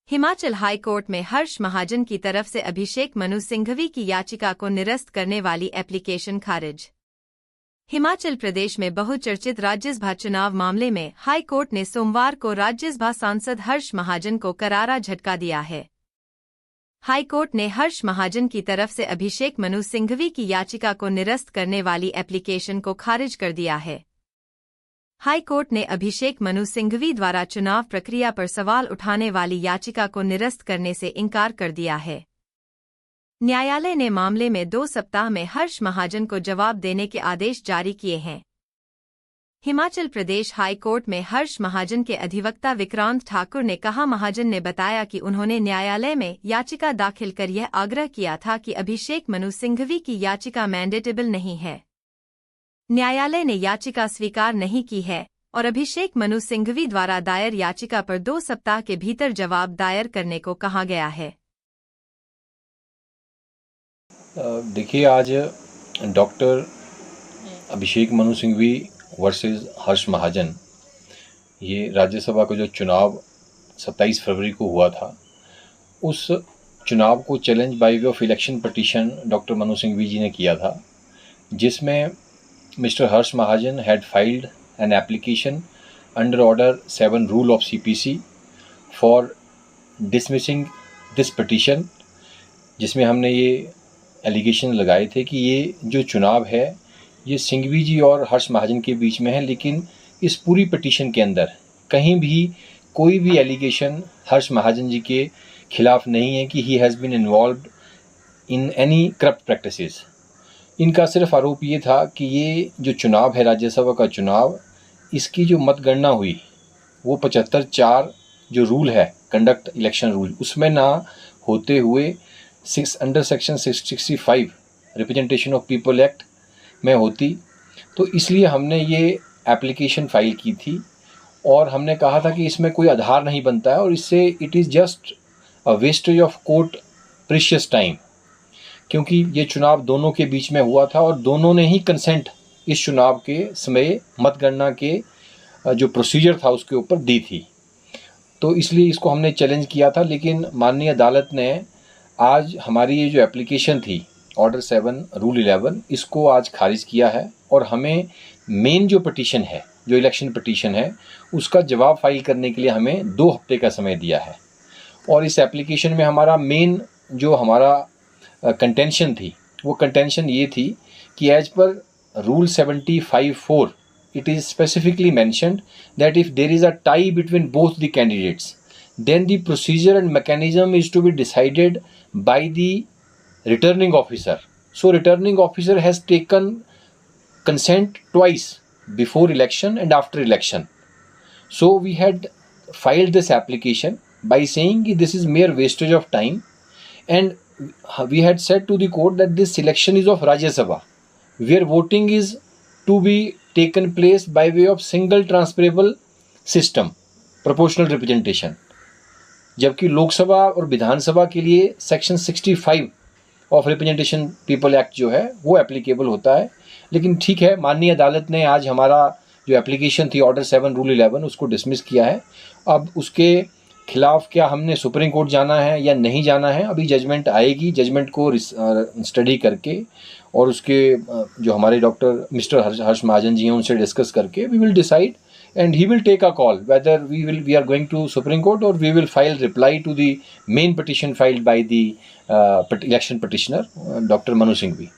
Himachal high court में हर्ष महाजन की तरफ से अभिषेक मनु सिंघवी की याचिका को निरस्त करने वाली एप्लीकेशन खारिज। हिमाचल प्रदेश में बहुचर्चित राज्यसभा चुनाव मामले में हाई कोर्ट ने सोमवार को राज्यसभा सांसद हर्ष महाजन को करारा झटका दिया है। हाई कोर्ट ने हर्ष महाजन की तरफ से अभिषेक मनु सिंघवी की याचिका को निरस्त करने वाली एप्लीकेशन को खारिज कर दिया है। हाई कोर्ट ने अभिषेक मनु सिंघवी द्वारा चुनाव प्रक्रिया पर सवाल उठाने वाली याचिका को निरस्त करने से इनकार कर दिया है। न्यायालय ने मामले में 2 सप्ताह में हर्ष महाजन को जवाब देने के आदेश जारी किए हैं। हिमाचल प्रदेश हाई कोर्ट में हर्ष महाजन के अधिवक्ता विक्रांत ठाकुर ने कहा, महाजन ने बताया कि उन्होंने न्यायालय में याचिका दाखिल कर यह आग्रह किया था कि अभिषेक मनु सिंघवी की याचिका मैंडेटेबल नहीं है। न्यायालय ने याचिका स्वीकार नहीं की है और अभिषेक मनु सिंघवी द्वारा दायर याचिका पर 2 सप्ताह के भीतर जवाब दायर करने को कहा गया है। देखिए, आज डॉक्टर अभिषेक मनु सिंघवी वर्सेस हर्ष महाजन, ये राज्यसभा का जो चुनाव 27 फरवरी को हुआ था, उस चुनाव को challenge by way of election petition doctor Manu Singhvi ji ने किया था, जिसमें Mr. Harsh Mahajan had filed an application under Order 7 Rule of CPC for dismissing this petition, जिसमें हमने ये एलिगेशन लगाए थे कि ये जो चुनाव है ये सिंघवी जी और हर्ष महाजन के बीच में है, लेकिन इस पूरी पिटीशन के अंदर कहीं भी कोई भी एलिगेशन हर्ष महाजन जी के खिलाफ नहीं है कि he has been involved in any corrupt practices. इनका सिर्फ आरोप ये था कि ये जो चुनाव है राज्यसभा का चुनाव, इसकी जो मतगणना हुई वो 75(4) जो रूल है कंडक्ट इलेक्शन रूल, उसमें ना होते हुए under section 665 representation of people act में होती। तो इसलिए हमने ये एप्लीकेशन फ़ाइल की थी और हमने कहा था कि इसमें कोई आधार नहीं बनता है और इससे it is just a wastage of court precious time, क्योंकि ये चुनाव दोनों के बीच में हुआ था और दोनों ने ही कंसेंट इस चुनाव के समय मतगणना के जो प्रोसीजर था उसके ऊपर दी थी। तो इसलिए इसको हमने चैलेंज किया था, लेकिन माननीय अदालत ने आज हमारी ये जो एप्लीकेशन थी ऑर्डर 7 रूल 11, इसको आज खारिज किया है और हमें मेन जो पिटीशन है, जो इलेक्शन पिटीशन है, उसका जवाब फाइल करने के लिए हमें 2 हफ्ते का समय दिया है। और इस एप्लीकेशन में हमारा मेन जो हमारा कंटेंशन थी, वो कंटेंशन ये थी कि as per rule 75(4) it is specifically mentioned that if there is a tie between both the candidates then the procedure and mechanism is to be decided by the returning officer. So returning officer has taken consent twice, before election and after election. So we had filed this application by saying that this is mere wastage of time, and we had said to the court that this election is of Rajya Sabha, where voting is to be taken place by way of single transferable system, proportional representation. जबकि लोकसभा और विधानसभा के लिए section 65 of representation people act जो है वो applicable होता है। लेकिन ठीक है, माननीय अदालत ने आज हमारा जो एप्लीकेशन थी ऑर्डर 7 रूल 11 उसको डिसमिस किया है। अब उसके खिलाफ क्या हमने सुप्रीम कोर्ट जाना है या नहीं जाना है, अभी जजमेंट आएगी, जजमेंट को स्टडी करके और उसके जो हमारे डॉक्टर मिस्टर हर्ष महाजन जी हैं उनसे डिस्कस करके we will decide, and he will take a call whether we are going to Supreme Court or we will file reply to the main petition filed by the election petitioner Dr. Manu Singhvi.